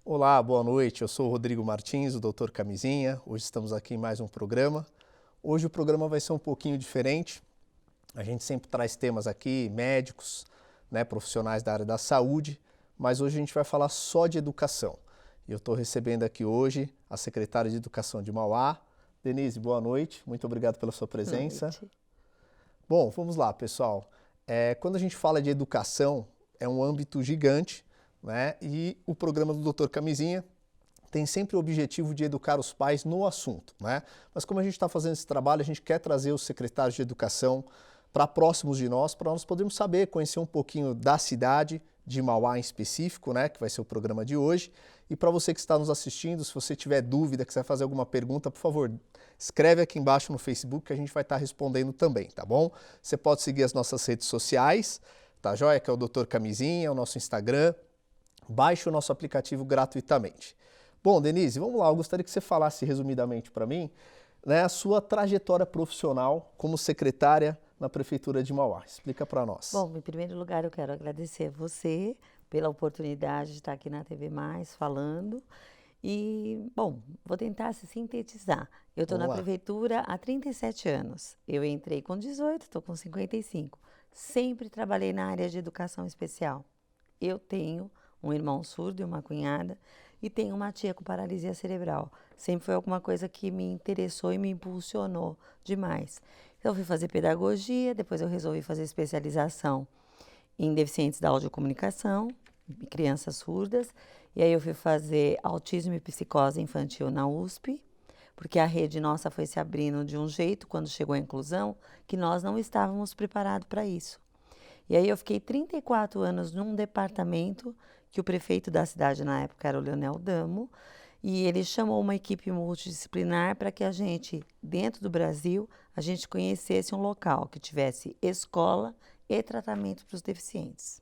Olá, boa noite. Eu sou o Rodrigo Martins, o Dr. Camisinha. Hoje estamos aqui em mais um programa. Hoje o programa vai ser um pouquinho diferente. A gente sempre traz temas aqui, médicos, né, profissionais da área da saúde, mas hoje a gente vai falar só de educação. E eu estou recebendo aqui hoje a secretária de Educação de Mauá. Denise, boa noite. Muito obrigado pela sua presença. Boa noite. Bom, vamos lá, pessoal. Quando a gente fala de educação, é um âmbito gigante, né? E o programa do Dr. Camisinha tem sempre o objetivo de educar os pais no assunto, né? Mas como a gente está fazendo esse trabalho, a gente quer trazer os secretários de educação para próximos de nós, para nós podermos saber, conhecer um pouquinho da cidade, de Mauá em específico, né? Que vai ser o programa de hoje. E para você que está nos assistindo, se você tiver dúvida, quiser fazer alguma pergunta, por favor, escreve aqui embaixo no Facebook que a gente vai estar respondendo também, tá bom? Você pode seguir as nossas redes sociais, tá joia? Que é o Dr. Camisinha, o nosso Instagram. Baixe o nosso aplicativo gratuitamente. Bom, Denise, vamos lá. Eu gostaria que você falasse resumidamente para mim, né, a sua trajetória profissional como secretária na Prefeitura de Mauá. Explica para nós. Bom, em primeiro lugar, eu quero agradecer a você pela oportunidade de estar aqui na TV Mais falando. E, bom, vou tentar se sintetizar. Eu estou na Prefeitura há 37 anos. Eu entrei com 18, estou com 55. Sempre trabalhei na área de educação especial. Eu tenho um irmão surdo e uma cunhada, e tenho uma tia com paralisia cerebral. Sempre foi alguma coisa que me interessou e me impulsionou demais. Então, eu fui fazer pedagogia, depois eu resolvi fazer especialização em deficientes da audiocomunicação, crianças surdas, e aí eu fui fazer autismo e psicose infantil na USP, porque a rede nossa foi se abrindo de um jeito, quando chegou a inclusão, que nós não estávamos preparados para isso. E aí eu fiquei 34 anos num departamento que o prefeito da cidade na época era o Leonel Damo, e ele chamou uma equipe multidisciplinar para que a gente, dentro do Brasil, a gente conhecesse um local que tivesse escola e tratamento para os deficientes.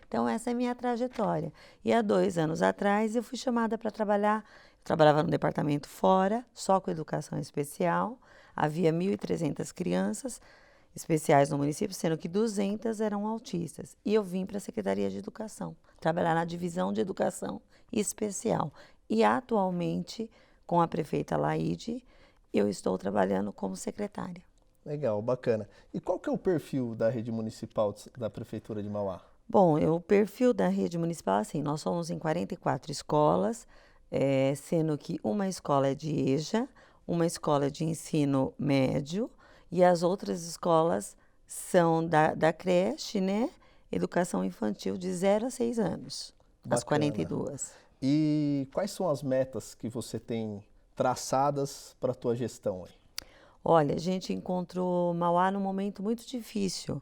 Então essa é a minha trajetória. E há 2 anos atrás eu fui chamada para trabalhar, eu trabalhava no departamento fora, só com educação especial, havia 1.300 crianças especiais no município, sendo que 200 eram autistas. E eu vim para a Secretaria de Educação, trabalhar na divisão de educação especial. E atualmente, com a prefeita Laide, eu estou trabalhando como secretária. Legal, bacana. E qual que é o perfil da rede municipal da Prefeitura de Mauá? Bom, o perfil da rede municipal, assim, nós somos em 44 escolas, sendo que uma escola é de EJA, uma escola é de ensino médio, e as outras escolas são da creche, né? Educação infantil de 0 a 6 anos, Bacana. As 42. E quais são as metas que você tem traçadas para a tua gestão aí? Olha, a gente encontrou Mauá num momento muito difícil,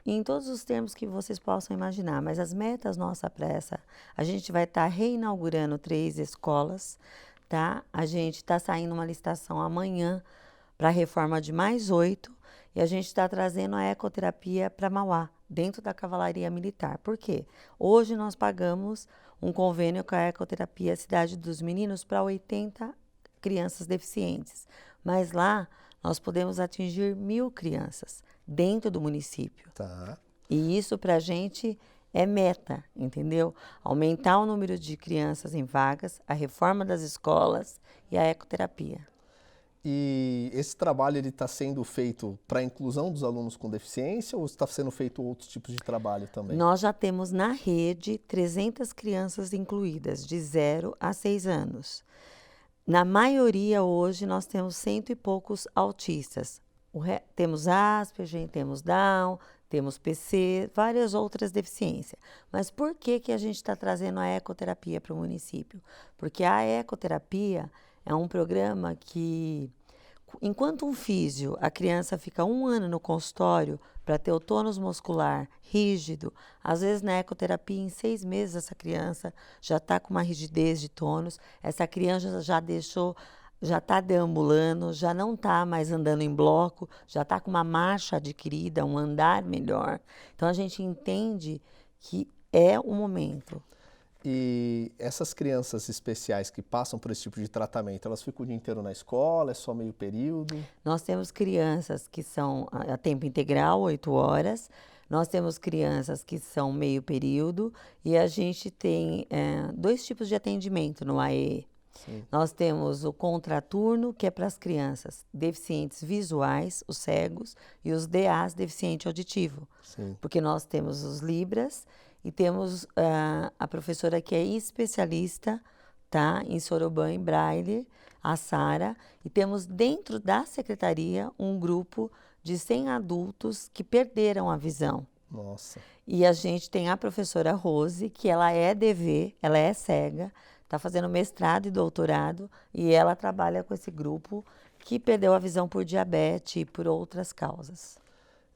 em todos os termos que vocês possam imaginar, mas as metas nossa para essa, a gente vai estar reinaugurando 3 escolas, tá? A gente está saindo uma licitação amanhã para a reforma de mais 8, e a gente está trazendo a ecoterapia para Mauá, dentro da Cavalaria Militar. Por quê? Hoje nós pagamos um convênio com a ecoterapia Cidade dos Meninos para 80 crianças deficientes, mas lá nós podemos atingir 1.000 crianças dentro do município. Tá. E isso para a gente é meta, entendeu? Aumentar o número de crianças em vagas, a reforma das escolas e a ecoterapia. E esse trabalho ele está sendo feito para a inclusão dos alunos com deficiência ou está sendo feito outros tipos de trabalho também? Nós já temos na rede 300 crianças incluídas, de 0 a 6 anos. Na maioria hoje nós temos 100 e poucos autistas. Temos Asperger, temos Down, temos PC, várias outras deficiências. Mas por que a gente está trazendo a ecoterapia para o município? Porque a ecoterapia é um programa que, enquanto um físio, a criança fica 1 ano no consultório para ter o tônus muscular rígido, às vezes na ecoterapia, em 6 meses, essa criança já está com uma rigidez de tônus, essa criança já está deambulando, já não está mais andando em bloco, já está com uma marcha adquirida, um andar melhor. Então, a gente entende que é o momento. E essas crianças especiais que passam por esse tipo de tratamento, elas ficam o dia inteiro na escola, é só meio período? Nós temos crianças que são a tempo integral, 8 horas. Nós temos crianças que são meio período e a gente tem dois tipos de atendimento no AE. Sim, Nós temos o contraturno, que é para as crianças deficientes visuais, os cegos, e os DAs, deficiente auditivo. sim. Porque nós temos os Libras e temos a professora que é especialista, tá, em Soroban e Braille, a Sara, e temos dentro da secretaria um grupo de 100 adultos que perderam a visão. Nossa. E a gente tem a professora Rose, que ela é DV, ela é cega, está fazendo mestrado e doutorado, e ela trabalha com esse grupo que perdeu a visão por diabetes e por outras causas.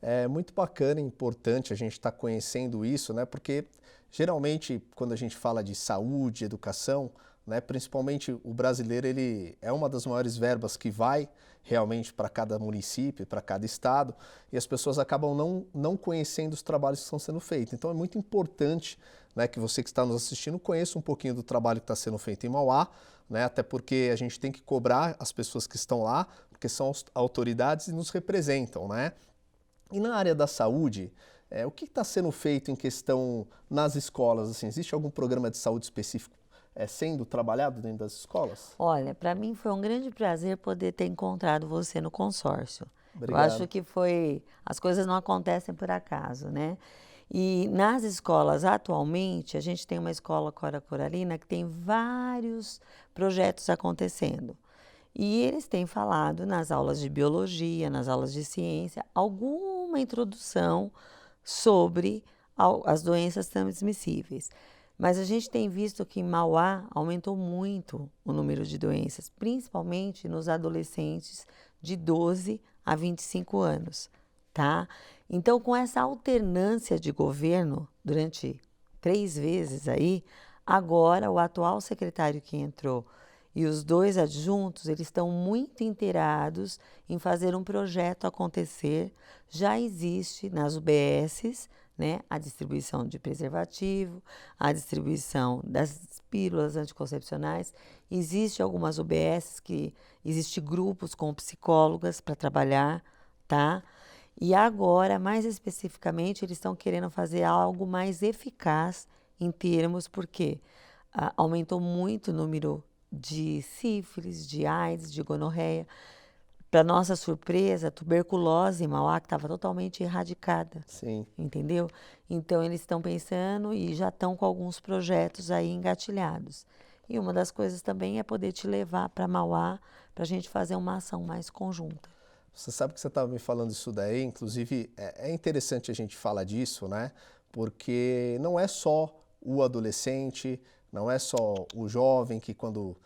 É muito bacana e importante a gente estar conhecendo isso, né? Porque geralmente quando a gente fala de saúde, educação, né, principalmente o brasileiro, ele é uma das maiores verbas que vai realmente para cada município, para cada estado, e as pessoas acabam não conhecendo os trabalhos que estão sendo feitos. Então é muito importante, né, que você que está nos assistindo conheça um pouquinho do trabalho que está sendo feito em Mauá, né, até porque a gente tem que cobrar as pessoas que estão lá, porque são as autoridades e nos representam, né? E na área da saúde, o que está sendo feito em questão nas escolas? Assim, existe algum programa de saúde específico sendo trabalhado dentro das escolas? Olha, para mim foi um grande prazer poder ter encontrado você no consórcio. Eu acho Obrigado. que as coisas não acontecem por acaso, né? E nas escolas, atualmente, a gente tem uma escola Cora Coralina que tem vários projetos acontecendo. E eles têm falado nas aulas de biologia, nas aulas de ciência, alguma introdução sobre as doenças transmissíveis. Mas a gente tem visto que em Mauá aumentou muito o número de doenças, principalmente nos adolescentes de 12 a 25 anos, tá? Então, com essa alternância de governo durante 3 vezes aí, agora o atual secretário que entrou e os 2 adjuntos, eles estão muito inteirados em fazer um projeto acontecer. Já existe nas UBSs, né, a distribuição de preservativo, a distribuição das pílulas anticoncepcionais. Existe algumas UBSs que existem grupos com psicólogas para trabalhar, tá? E agora, mais especificamente, eles estão querendo fazer algo mais eficaz em termos, porque aumentou muito o número de sífilis, de AIDS, de gonorreia. Para nossa surpresa, a tuberculose em Mauá, que estava totalmente erradicada. Sim. Entendeu? Então, eles estão pensando e já estão com alguns projetos aí engatilhados. E uma das coisas também é poder te levar para Mauá para a gente fazer uma ação mais conjunta. Você sabe que você estava me falando isso daí, inclusive é interessante a gente falar disso, né? Porque não é só o adolescente, não é só o jovem que quando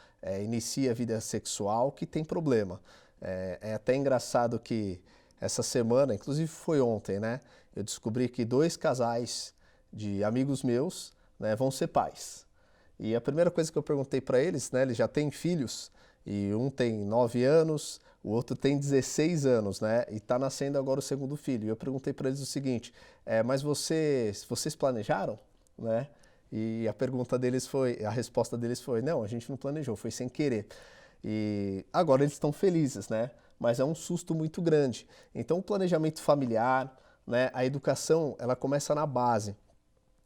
inicia a vida sexual que tem problema. É até engraçado que essa semana, inclusive foi ontem, né? Eu descobri que 2 casais de amigos meus, né, vão ser pais. E a primeira coisa que eu perguntei para eles, né, eles já têm filhos, e um tem 9 anos, o outro tem 16 anos, né, e está nascendo agora o segundo filho. E eu perguntei para eles o seguinte, mas vocês planejaram, né? E a resposta deles foi, não, a gente não planejou, foi sem querer. E agora eles estão felizes, né? Mas é um susto muito grande. Então o planejamento familiar, né, a educação, ela começa na base.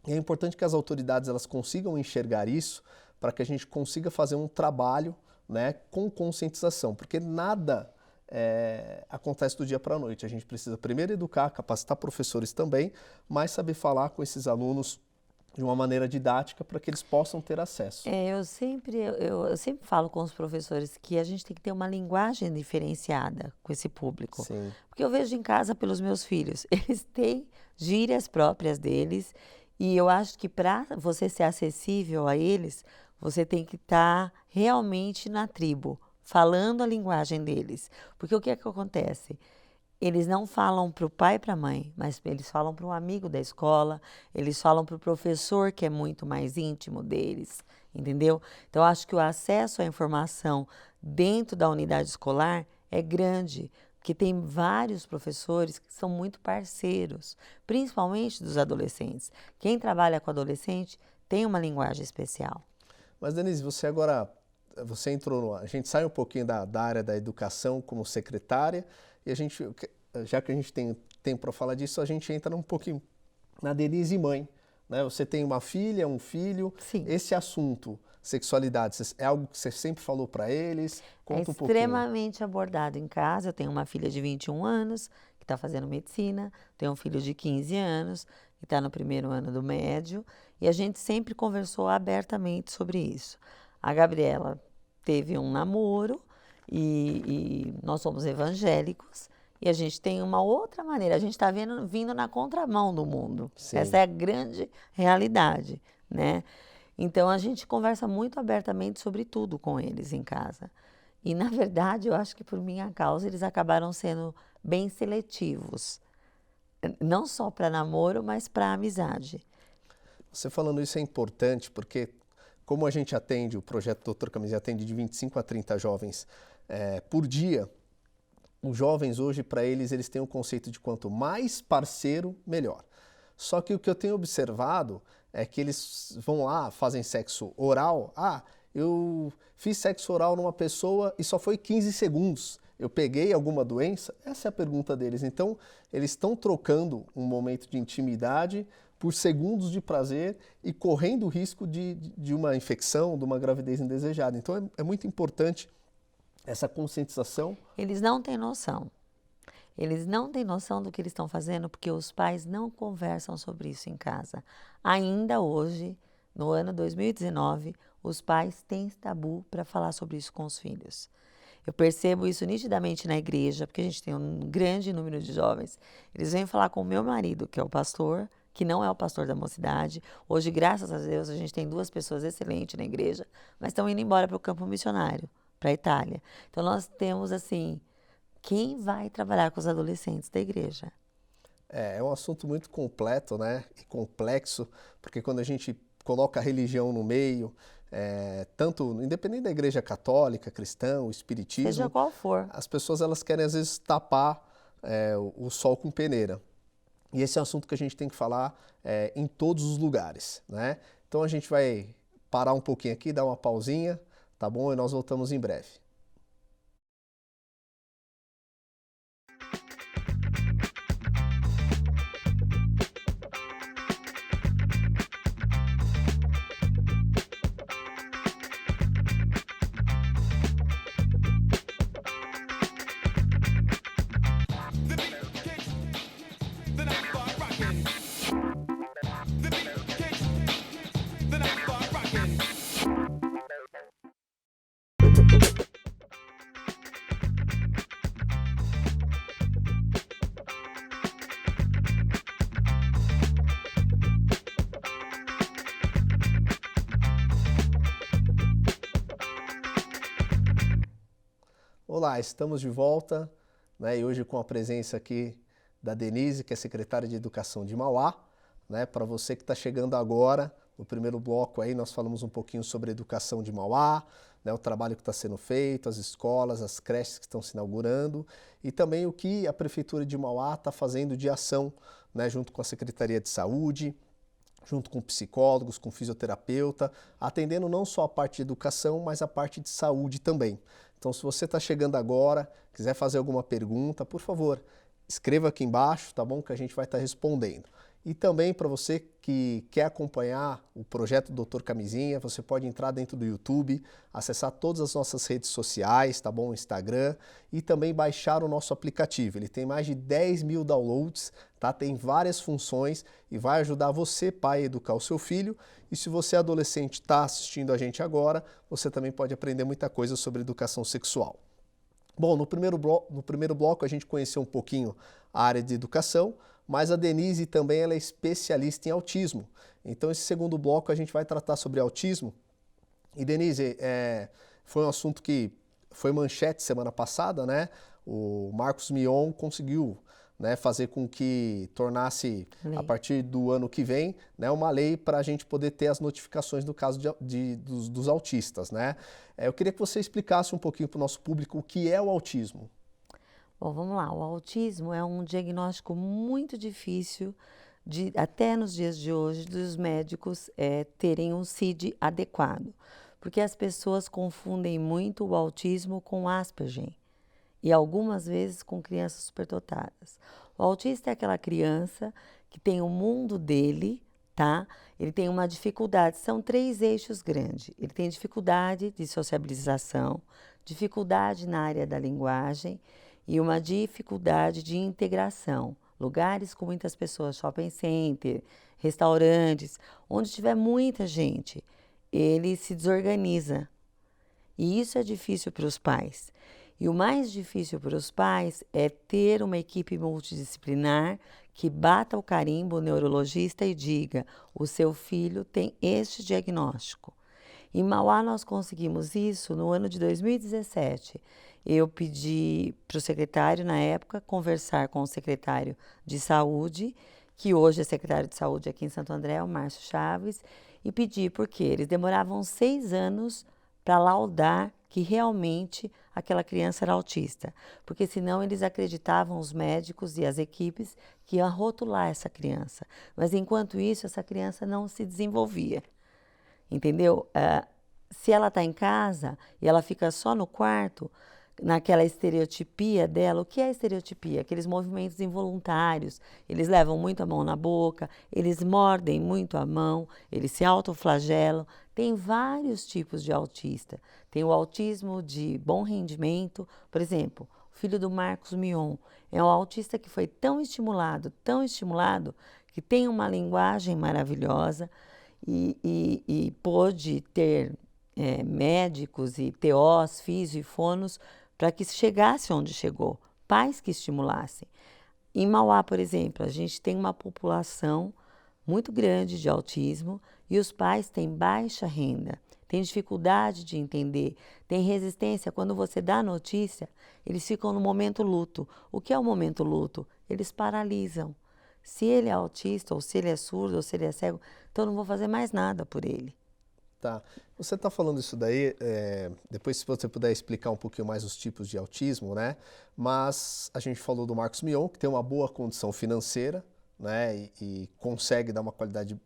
E é importante que as autoridades elas consigam enxergar isso para que a gente consiga fazer um trabalho, né, com conscientização, porque nada acontece do dia para a noite. A gente precisa primeiro educar, capacitar professores também, mas saber falar com esses alunos de uma maneira didática para que eles possam ter acesso. Eu sempre falo com os professores que a gente tem que ter uma linguagem diferenciada com esse público. Sim. Porque eu vejo em casa pelos meus filhos, eles têm gírias próprias deles e eu acho que para você ser acessível a eles, você tem que estar realmente na tribo, falando a linguagem deles. Porque o que é que acontece? Eles não falam para o pai e para a mãe, mas eles falam para um amigo da escola, eles falam para o professor que é muito mais íntimo deles, entendeu? Então, acho que o acesso à informação dentro da unidade escolar é grande, porque tem vários professores que são muito parceiros, principalmente dos adolescentes. Quem trabalha com adolescente tem uma linguagem especial. Mas, Denise, você entrou, a gente sai um pouquinho da área da educação como secretária e já que a gente tem tempo para falar disso, a gente entra um pouquinho na Denise mãe, né? Você tem uma filha, um filho. Sim. Esse assunto, sexualidade, é algo que você sempre falou para eles? Conta um pouquinho. Extremamente abordado em casa. Eu tenho uma filha de 21 anos que está fazendo medicina, tenho um filho de 15 anos que está no primeiro ano do médio e a gente sempre conversou abertamente sobre isso. A Gabriela teve um namoro e nós somos evangélicos e a gente tem uma outra maneira. A gente está vindo na contramão do mundo. Sim. Essa é a grande realidade, né? Então, a gente conversa muito abertamente sobre tudo com eles em casa. E, na verdade, eu acho que por minha causa, eles acabaram sendo bem seletivos. Não só para namoro, mas para amizade. Você falando isso é importante, porque como a gente atende, o projeto Dr. Camisinha atende de 25 a 30 jovens por dia, os jovens hoje, para eles têm o conceito de quanto mais parceiro, melhor. Só que o que eu tenho observado é que eles vão lá, fazem sexo oral. Ah, eu fiz sexo oral numa pessoa e só foi 15 segundos. Eu peguei alguma doença? Essa é a pergunta deles. Então, eles estão trocando um momento de intimidade por segundos de prazer e correndo o risco de uma infecção, de uma gravidez indesejada. Então, é muito importante essa conscientização. Eles não têm noção. Eles não têm noção do que eles estão fazendo porque os pais não conversam sobre isso em casa. Ainda hoje, no ano 2019, os pais têm tabu para falar sobre isso com os filhos. Eu percebo isso nitidamente na igreja, porque a gente tem um grande número de jovens. Eles vêm falar com o meu marido, que é o pastor, que não é o pastor da mocidade. Hoje, graças a Deus, a gente tem 2 pessoas excelentes na igreja, mas estão indo embora para o campo missionário, para a Itália. Então, nós temos, assim, quem vai trabalhar com os adolescentes da igreja? É um assunto muito completo, né? E complexo, porque quando a gente coloca a religião no meio, tanto independente da igreja católica, cristã, o espiritismo, seja qual for, as pessoas elas querem às vezes tapar o sol com peneira. E esse é um assunto que a gente tem que falar em todos os lugares, né? Então a gente vai parar um pouquinho aqui, dar uma pausinha, tá bom? E nós voltamos em breve. Olá, estamos de volta, né, e hoje com a presença aqui da Denise, que é secretária de Educação de Mauá, né, para você que está chegando agora, no primeiro bloco aí nós falamos um pouquinho sobre a educação de Mauá, né, o trabalho que está sendo feito, as escolas, as creches que estão se inaugurando e também o que a Prefeitura de Mauá está fazendo de ação, né, junto com a Secretaria de Saúde, junto com psicólogos, com fisioterapeuta, atendendo não só a parte de educação, mas a parte de saúde também. Então, se você está chegando agora, quiser fazer alguma pergunta, por favor, escreva aqui embaixo, tá bom? Que a gente vai estar respondendo. E também para você que quer acompanhar o projeto Dr. Camisinha, você pode entrar dentro do YouTube, acessar todas as nossas redes sociais, tá bom? Instagram, e também baixar o nosso aplicativo. Ele tem mais de 10 mil downloads, tá? Tem várias funções e vai ajudar você, pai, a educar o seu filho. E se você é adolescente está assistindo a gente agora, você também pode aprender muita coisa sobre educação sexual. Bom, no primeiro bloco a gente conheceu um pouquinho a área de educação, mas a Denise também ela é especialista em autismo. Então, esse segundo bloco a gente vai tratar sobre autismo. E, Denise, foi um assunto que foi manchete semana passada, né? O Marcos Mion conseguiu, né, fazer com que tornasse, a partir do ano que vem, né, uma lei para a gente poder ter as notificações no caso dos autistas, né? Eu queria que você explicasse um pouquinho para o nosso público o que é o autismo. Bom, vamos lá. O autismo é um diagnóstico muito difícil até nos dias de hoje, dos médicos terem um CID adequado. Porque as pessoas confundem muito o autismo com Asperger e algumas vezes com crianças superdotadas. O autista é aquela criança que tem o mundo dele, tá? Ele tem uma dificuldade, são 3 eixos grandes. Ele tem dificuldade de sociabilização, dificuldade na área da linguagem e uma dificuldade de integração. Lugares com muitas pessoas, shopping center, restaurantes, onde tiver muita gente, ele se desorganiza. E isso é difícil para os pais. E o mais difícil para os pais é ter uma equipe multidisciplinar que bata o carimbo, o neurologista, e diga: o seu filho tem este diagnóstico. Em Mauá nós conseguimos isso no ano de 2017. Eu pedi para o secretário, na época, conversar com o secretário de saúde, que hoje é secretário de saúde aqui em Santo André, o Márcio Chaves, e pedi porque eles demoravam 6 anos para laudar que realmente aquela criança era autista, porque senão eles acreditavam, os médicos e as equipes, que iam rotular essa criança. Mas enquanto isso, essa criança não se desenvolvia, entendeu? Se ela está em casa e ela fica só no quarto, naquela estereotipia dela, o que é estereotipia? Aqueles movimentos involuntários, eles levam muito a mão na boca, eles mordem muito a mão, eles se autoflagelam. Tem vários tipos de autista. Tem o autismo de bom rendimento, por exemplo, o filho do Marcos Mion é um autista que foi tão estimulado, que tem uma linguagem maravilhosa e pôde ter médicos e TOs, físio e fonos para que chegasse onde chegou, pais que estimulassem. Em Mauá, por exemplo, a gente tem uma população muito grande de autismo e os pais têm baixa renda, têm dificuldade de entender, têm resistência. Quando você dá a notícia, eles ficam no momento luto. O que é o momento luto? Eles paralisam. Se ele é autista, ou se ele é surdo, ou se ele é cego, então eu não vou fazer mais nada por ele. Tá. Você está falando isso daí, depois se você puder explicar um pouquinho mais os tipos de autismo, né? Mas a gente falou do Marcos Mion, que tem uma boa condição financeira, né? E consegue dar uma qualidade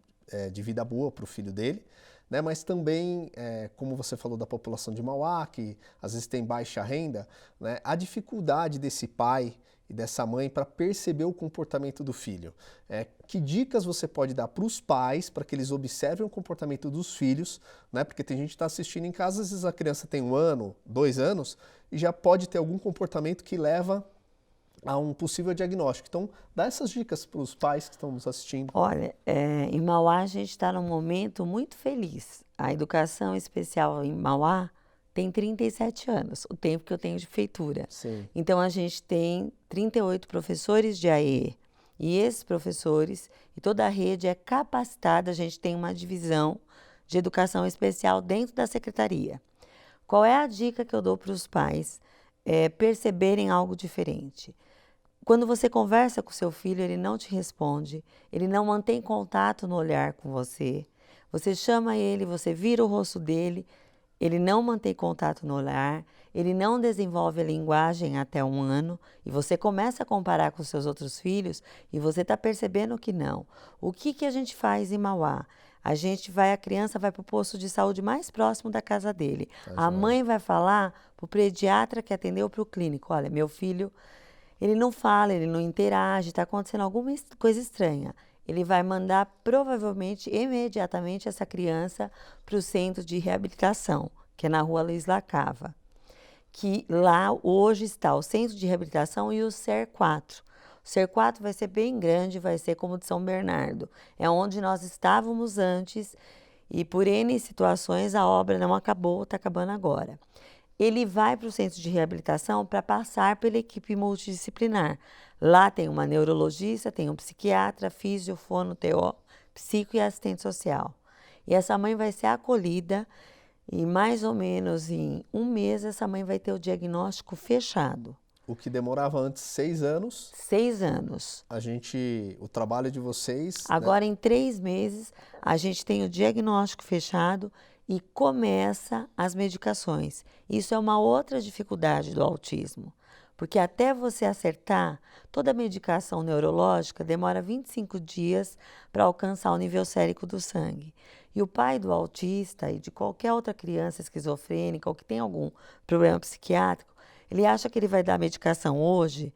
de vida boa para o filho dele, né? Mas também, como você falou da população de Mauá, que às vezes tem baixa renda, né? A dificuldade desse pai e dessa mãe para perceber o comportamento do filho. Que dicas você pode dar para os pais para que eles observem o comportamento dos filhos, né? Porque tem gente que está assistindo em casa, às vezes a criança tem 1 ano, 2 anos e já pode ter algum comportamento que leva a um possível diagnóstico. Então, dá essas dicas para os pais que estão nos assistindo. Olha, em Mauá a gente está num momento muito feliz. A educação especial em Mauá tem 37 anos, o tempo que eu tenho de feitura. Sim. Então, a gente tem 38 professores de AE. E esses professores e toda a rede é capacitada, a gente tem uma divisão de educação especial dentro da secretaria. Qual é a dica que eu dou para os pais perceberem algo diferente? Quando você conversa com seu filho, ele não te responde, ele não mantém contato no olhar com você. Você chama ele, você vira o rosto dele, ele não mantém contato no olhar, ele não desenvolve a linguagem até 1 ano e você começa a comparar com seus outros filhos e você está percebendo que não. O que a gente faz em Mauá? A criança vai para o posto de saúde mais próximo da casa dele. A mãe vai falar para o pediatra que atendeu para o clínico: olha, meu filho, ele não fala, ele não interage, está acontecendo alguma coisa estranha. Ele vai mandar provavelmente, imediatamente, essa criança para o centro de reabilitação, que é na rua Luiz Lacava. Que lá hoje está o centro de reabilitação e o SER4. O SER4 vai ser bem grande, vai ser como o de São Bernardo. É onde nós estávamos antes e por N situações a obra não acabou, está acabando agora. Ele vai para o centro de reabilitação para passar pela equipe multidisciplinar. Lá tem uma neurologista, tem um psiquiatra, físio, fono, TO, psico e assistente social. E essa mãe vai ser acolhida e mais ou menos em 1 mês essa mãe vai ter o diagnóstico fechado. O que demorava antes 6 anos. 6 anos. O trabalho de vocês... Agora, em 3 meses, a gente tem o diagnóstico fechado e começa as medicações. Isso é uma outra dificuldade do autismo, Porque até você acertar, toda medicação neurológica demora 25 dias para alcançar o nível sérico do sangue. E o pai do autista e de qualquer outra criança esquizofrênica ou que tem algum problema psiquiátrico, ele acha que ele vai dar medicação hoje,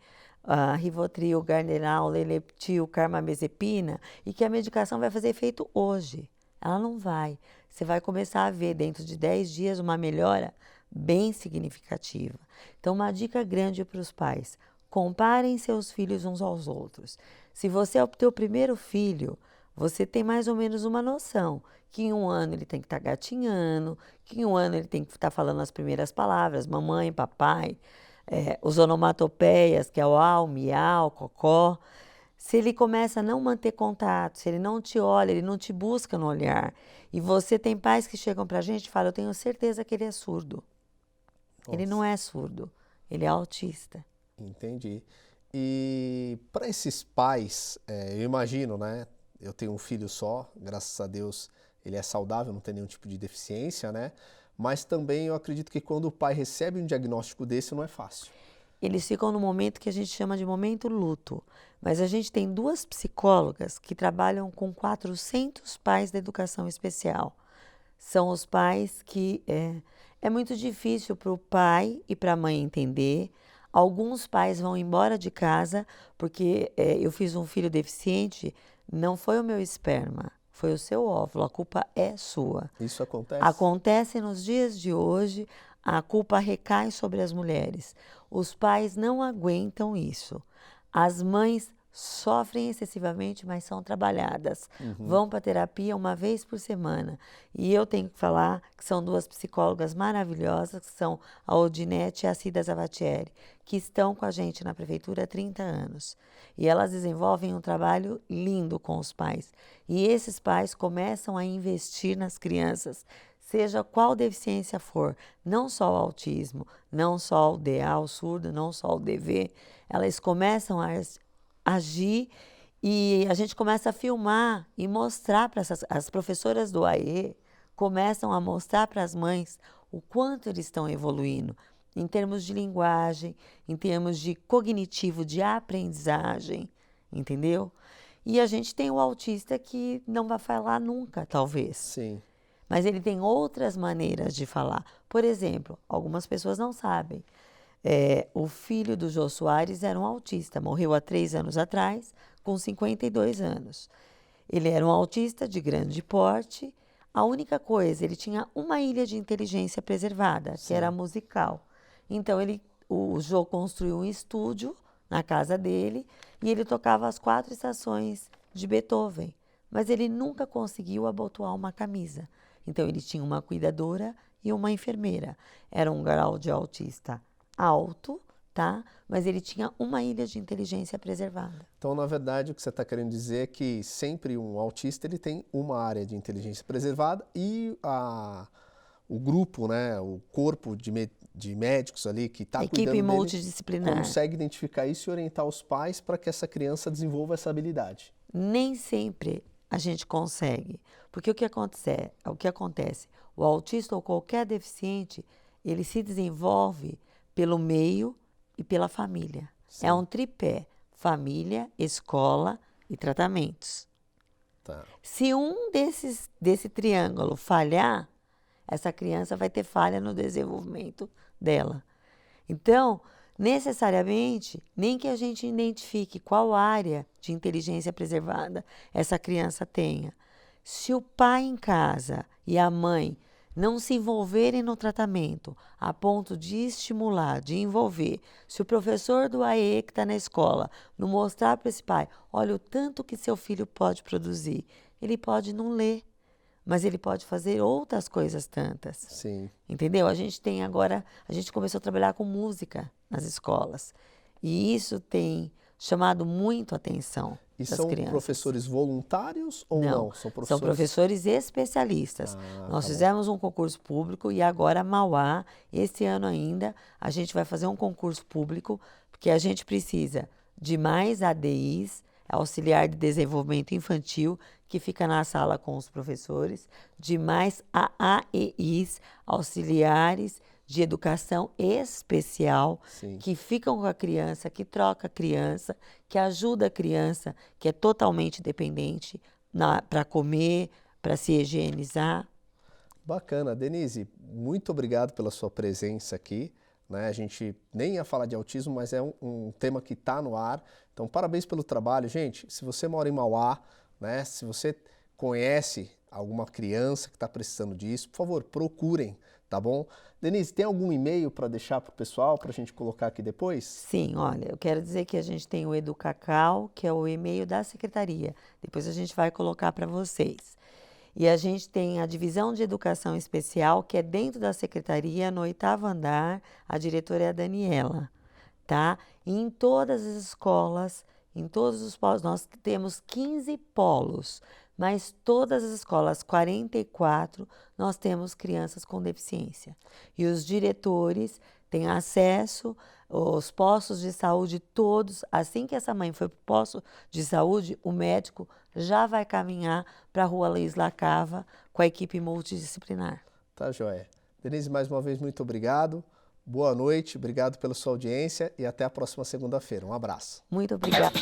Rivotril, Gardenal, Leleptil, Carbamazepina, e que a medicação vai fazer efeito hoje. Ela não vai. Você vai começar a ver dentro de 10 dias uma melhora bem significativa. Então, uma dica grande para os pais: comparem seus filhos uns aos outros. Se você é o teu primeiro filho, você tem mais ou menos uma noção que em um ano ele tem que estar gatinhando, que em um ano ele tem que estar falando as primeiras palavras, mamãe, papai, os onomatopeias, que é o au, miau, cocó. Se ele começa a não manter contato, se ele não te olha, ele não te busca no olhar, e você tem pais que chegam para a gente e falam: eu tenho certeza que ele é surdo. Ele não Nossa, é surdo, ele é autista. entendi. E para esses pais, eu imagino, né? Eu tenho um filho só, graças a Deus ele é saudável, não tem nenhum tipo de deficiência, né? Mas também eu acredito que quando o pai recebe um diagnóstico desse, não é fácil. Eles ficam no momento que a gente chama de momento luto. Mas a gente tem 2 psicólogas que trabalham com 400 pais da educação especial. São os pais que é muito difícil para o pai e para a mãe entender. Alguns pais vão embora de casa porque eu fiz um filho deficiente, não foi o meu esperma, foi o seu óvulo, a culpa é sua. Isso acontece? Acontece nos dias de hoje, a culpa recai sobre as mulheres. Os pais não aguentam isso. As mães sofrem excessivamente, mas são trabalhadas. Vão para terapia uma vez por semana. E eu tenho que falar que são 2 psicólogas maravilhosas, que são a Odinete e a Cida Zavatieri, que estão com a gente na prefeitura há 30 anos. E elas desenvolvem um trabalho lindo com os pais. E esses pais começam a investir nas crianças, seja qual deficiência for, não só o autismo, não só o DA, o surdo, não só o DV, elas começam a agir e a gente começa a filmar e mostrar para as professoras do AE, começam a mostrar para as mães o quanto eles estão evoluindo em termos de linguagem, em termos de cognitivo, de aprendizagem, entendeu? E a gente tem o autista que não vai falar nunca, talvez. Sim. Mas ele tem outras maneiras de falar. Por exemplo, algumas pessoas não sabem. O filho do Jô Soares era um autista, morreu há 3 anos atrás, com 52 anos. Ele era um autista de grande porte. A única coisa, ele tinha uma ilha de inteligência preservada, que era Sim. musical. Então, o Jô construiu um estúdio na casa dele e ele tocava as 4 estações de Beethoven. Mas ele nunca conseguiu abotoar uma camisa. Então, ele tinha uma cuidadora e uma enfermeira. Era um grau de autista alto, tá? Mas ele tinha uma ilha de inteligência preservada. Então, na verdade, o que você está querendo dizer é que sempre um autista ele tem uma área de inteligência preservada e o grupo, né, o corpo de médicos ali que está cuidando Equipe dele multidisciplinar. consegue identificar isso e orientar os pais para que essa criança desenvolva essa habilidade. Nem sempre a gente consegue, porque o que acontece? O autista ou qualquer deficiente, ele se desenvolve pelo meio e pela família. Sim. É um tripé: família, escola e tratamentos. Tá. Se desse triângulo falhar, essa criança vai ter falha no desenvolvimento dela. Então, necessariamente, nem que a gente identifique qual área de inteligência preservada essa criança tenha. Se o pai em casa e a mãe não se envolverem no tratamento a ponto de estimular, de envolver, se o professor do AE que está na escola não mostrar para esse pai: olha o tanto que seu filho pode produzir, ele pode não ler, mas ele pode fazer outras coisas tantas. Sim. Entendeu? A gente começou a trabalhar com música nas escolas. E isso tem chamado muito a atenção E das são crianças. professores voluntários ou não? São professores especialistas. Nós Tá bom. fizemos um concurso público e agora Mauá, esse ano ainda, a gente vai fazer um concurso público, porque a gente precisa de mais ADIs, auxiliar de desenvolvimento infantil, que fica na sala com os professores, de mais AAEIs, auxiliares de educação especial, Sim. que ficam com a criança, que troca a criança, que ajuda a criança, que é totalmente dependente para comer, para se higienizar. Bacana. Denise, muito obrigado pela sua presença aqui. Né? A gente nem ia falar de autismo, mas é um tema que está no ar. Então, parabéns pelo trabalho. Gente, se você mora em Mauá, né? Se você conhece alguma criança que está precisando disso, por favor, procurem, tá bom? Denise, tem algum e-mail para deixar para o pessoal, para a gente colocar aqui depois? Sim, olha, eu quero dizer que a gente tem o Educacau, que é o e-mail da secretaria. Depois a gente vai colocar para vocês. E a gente tem a divisão de educação especial, que é dentro da secretaria, no 8º andar, a diretora é a Daniela, tá? E em todas as escolas, em todos os polos, nós temos 15 polos, mas todas as escolas, 44, nós temos crianças com deficiência. E os diretores têm acesso aos postos de saúde todos. Assim que essa mãe foi para o posto de saúde, o médico já vai caminhar para a Rua Luiz Lacava com a equipe multidisciplinar. Tá, joia. Denise, mais uma vez, muito obrigado. Boa noite, obrigado pela sua audiência e até a próxima segunda-feira. Um abraço. Muito obrigada.